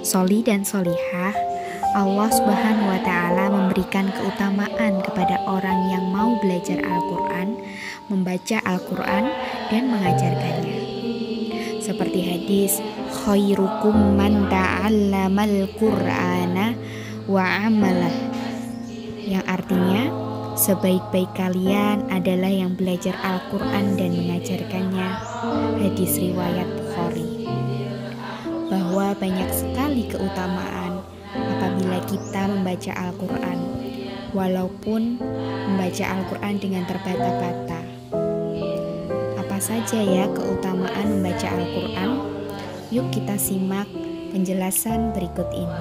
soli dan solihah, Allah Subhanahu wa Ta'ala memberikan keutamaan kepada orang yang mau belajar Al-Quran, membaca Al-Quran, dan mengajarkannya. Seperti hadis, khairukum man ta'allamal Qur'ana wa amalah, yang artinya, sebaik-baik kalian adalah yang belajar Al-Quran dan mengajarkannya. Hadis riwayat Bukhari. Bahwa banyak sekali keutamaan apabila kita membaca Al-Quran, walaupun membaca Al-Quran dengan terbata-bata. Apa saja ya keutamaan membaca Al-Quran? Yuk kita simak penjelasan berikut ini.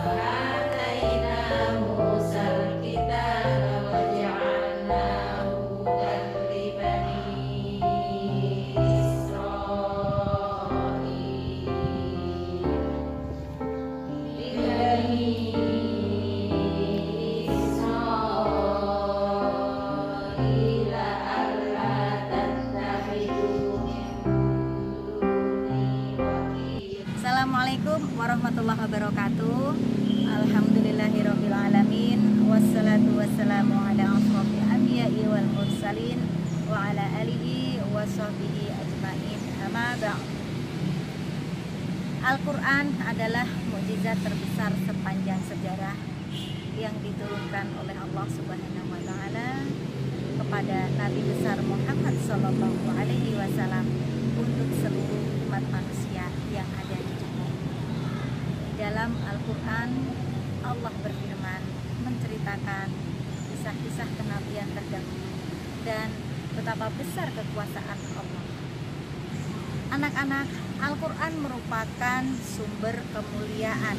Assalamualaikum warahmatullahi wabarakatuh. Alhamdulillahirabbil alamin, wassalatu wassalamu ala asrofil anbiya'i wal mursalin wa ala alihi wa sahbihi ajmain. Amma ba'd. Al-Quran adalah mukjizat terbesar sepanjang sejarah yang diturunkan oleh Allah Subhanahu wa Ta'ala kepada Nabi besar Muhammad Sallallahu Alaihi Wasallam untuk seluruh umat manusia yang ada di dunia. Dalam Al-Quran, Allah berfirman menceritakan kisah-kisah kenabian terdahulu dan betapa besar kekuasaan Allah. Anak-anak, Al-Quran merupakan sumber kemuliaan.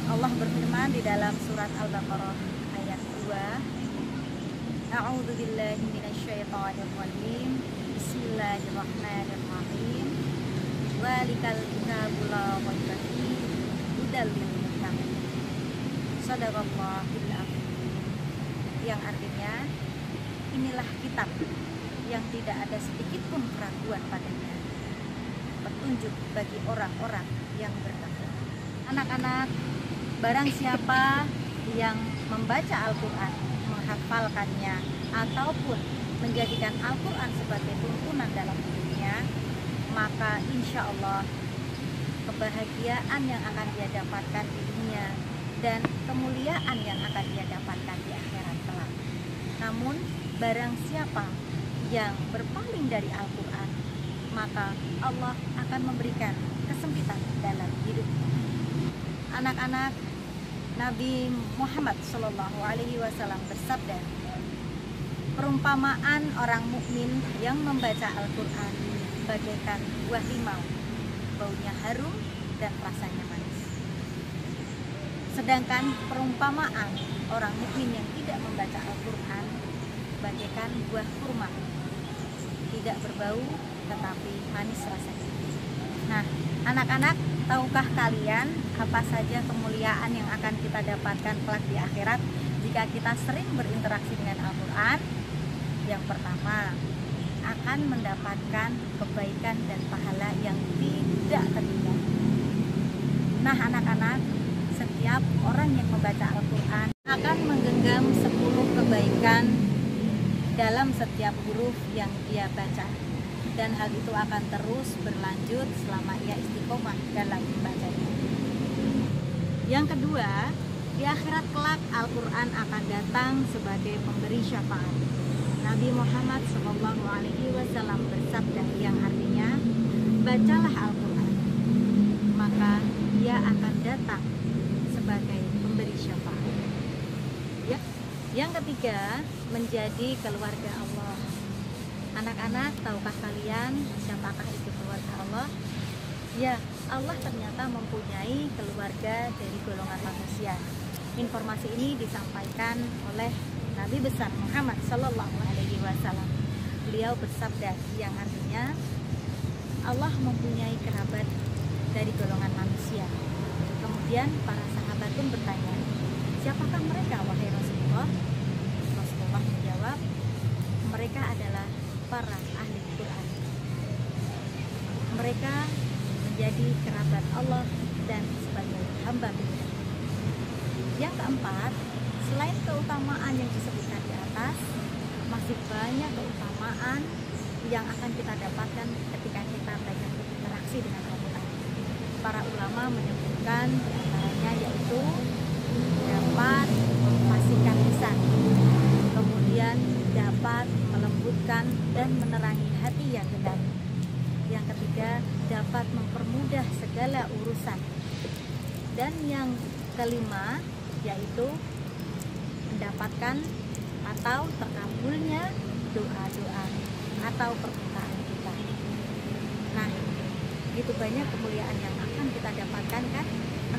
Allah berfirman di dalam surat Al-Baqarah ayat 2, A'udzu billahi minasyaitonir rajim. Bismillahirrahmanirrahim. Walikal kitabul la raiba fihi hudal lil muttaqin. Shadaqallahul azim. Yang artinya, inilah kitab yang tidak ada sedikit pun keraguan padanya, petunjuk bagi orang-orang yang bertakwa. Anak-anak, barang siapa yang membaca Al-Quran, menghafalkannya, ataupun menjadikan Al-Quran sebagai tuntunan dalam hidupnya, maka insya Allah kebahagiaan yang akan dia dapatkan di dunia dan kemuliaan yang akan dia dapatkan di akhirat kelak. Namun barang siapa yang berpaling dari Al-Quran, maka Allah akan memberikan kesempitan dalam hidupnya. Anak-anak, Nabi Muhammad Sallallahu Alaihi Wasallam bersabda, perumpamaan orang mukmin yang membaca Al-Quran bagaikan buah limau, baunya harum dan rasanya manis. Sedangkan perumpamaan orang mukmin yang tidak membaca Al-Quran bagaikan buah kurma, tidak berbau tetapi manis rasanya. Nah, anak-anak, tahukah kalian apa saja kemuliaan yang akan kita dapatkan kelak di akhirat jika kita sering berinteraksi dengan Al-Quran? Yang pertama, akan mendapatkan kebaikan dan pahala yang tidak terhingga. Nah, anak-anak, setiap orang yang membaca Al-Quran akan menggenggam 10 kebaikan dalam setiap huruf yang dia baca, dan hal itu akan terus berlanjut selama ia istiqomah dalam membacanya. Yang kedua, di akhirat kelak Al-Quran akan datang sebagai pemberi syafaat. Nabi Muhammad Sallallahu Alaihi Wasallam bersabda, yang artinya, bacalah Al-Quran, maka ia akan datang sebagai pemberi syafaat. Ya. Yang ketiga, menjadi keluarga Allah. Anak-anak, tahukah kalian siapakah itu keluarga Allah? Ya, Allah ternyata mempunyai keluarga dari golongan manusia. Informasi ini disampaikan oleh Nabi besar Muhammad Sallallahu Alaihi Wasallam. Beliau bersabda, yang artinya, Allah mempunyai kerabat dari golongan manusia. Kemudian para sahabat pun bertanya, siapakah mereka wahai Rasulullah? Rasulullah menjawab, mereka adalah para ahli Quran. Mereka menjadi kerabat Allah dan hamba pilihan. Yang keempat, selain keutamaan yang disebutkan di atas, masih banyak keutamaan yang akan kita dapatkan ketika kita banyak berinteraksi dengan Al-Quran. Para ulama menyebutkan diantaranya yaitu dapat memfasihkan lisan, kemudian dapat melembutkan dan menerangi hati yang gendam. Yang ketiga, dapat mempermudah segala urusan. Dan yang kelima yaitu mendapatkan atau terkabulnya doa-doa atau permintaan kita. Nah, begitu banyak kemuliaan yang akan kita dapatkan kan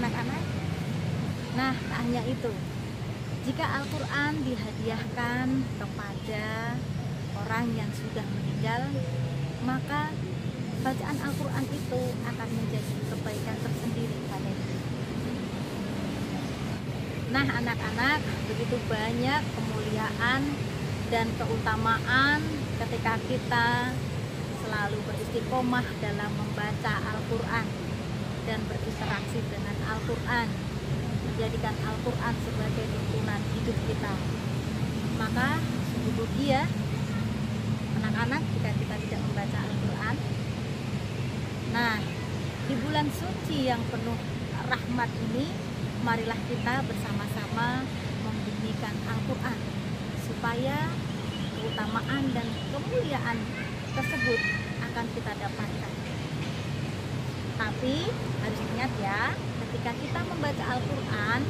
anak-anak. Nah, tak hanya itu, jika Al-Quran dihadiahkan kepada orang yang sudah meninggal, maka bacaan Al-Quran itu akan menjadi kebaikan tersendiri padanya. Nah, anak-anak, begitu banyak kemuliaan dan keutamaan ketika kita selalu beristiqomah dalam membaca Al-Quran dan berinteraksi dengan Al-Quran, menjadikan Al-Quran sebagai tuntunan hidup kita. Maka sungguh rugi ya anak-anak jika kita tidak membaca Al-Quran. Nah, di bulan suci yang penuh rahmat ini, marilah kita bersama-sama membunyikan Al-Quran supaya keutamaan dan kemuliaan tersebut akan kita dapatkan. Tapi harus ingat ya, ketika kita membaca Al-Quran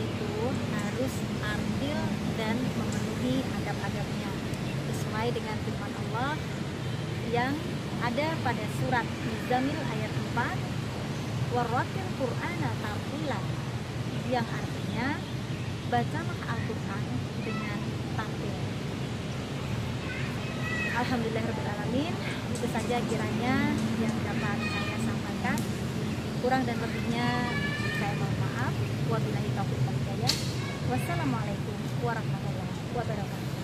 itu harus ambil dan memenuhi adab-adabnya sesuai dengan firman Allah yang ada pada surat Muzammil ayat 4, warattil Qur'ana tartila, yang artinya bacalah Al-Quran dengan tartil. Alhamdulillahirrahmanirrahim. Itu saja kiranya yang dapat saya sampaikan. Kurang dan lebihnya saya mohon maaf. Wabillahi taufiq wal hidayah. Wassalamualaikum warahmatullahi wabarakatuh.